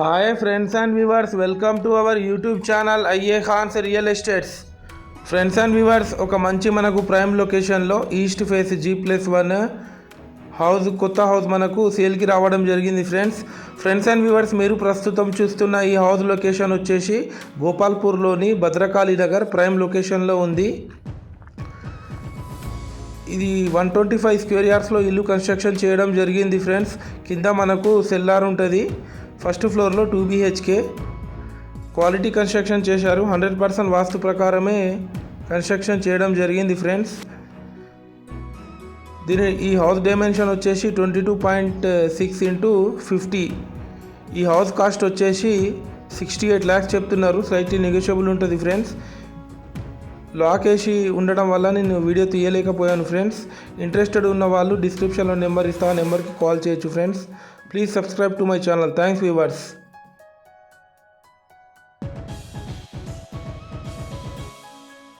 Hi friends and viewers, welcome to our YouTube channel IA Khans real estates. Friends and viewers, ఒక మంచి మనకు prime లొకేషన్లో east face G+1 house, కొత్త house మనకు సేల్కి రావడం జరిగింది. ఫ్రెండ్స్ అండ్ వ్యూవర్స్, మీరు ప్రస్తుతం చూస్తున్న ఈ హౌస్ లొకేషన్ వచ్చేసి గోపాల్పూర్లోని భద్రకాళి నగర్ ప్రైమ్ లొకేషన్లో ఉంది. ఇది 125 స్క్వేర్ యార్డ్స్లో ఇల్లు కన్స్ట్రక్షన్ చేయడం జరిగింది. ఫ్రెండ్స్, కింద మనకు సెల్లార్ ఉంటుంది. ఫస్ట్ ఫ్లోర్లో 2 BHK క్వాలిటీ కన్స్ట్రక్షన్ చేశారు. 100% వాస్తు ప్రకారమే కన్స్ట్రక్షన్ చేయడం జరిగింది. ఫ్రెండ్స్, ఈ హౌస్ డైమెన్షన్ వచ్చేసి 22.6 x 50. ఈ హౌస్ కాస్ట్ వచ్చేసి 68 lakhs చెప్తున్నారు. స్లైట్లీ నెగోషియబుల్ ఉంటుంది. ఫ్రెండ్స్, లాక్ వేసి ఉండడం వల్ల నేను వీడియో తీయలేకపోయాను. ఫ్రెండ్స్, ఇంట్రెస్టెడ్ ఉన్న వాళ్ళు డిస్క్రిప్షన్లో నెంబర్ ఇస్తా, నెంబర్కి కాల్ చేయొచ్చు. Friends, please subscribe to my channel. Thanks viewers.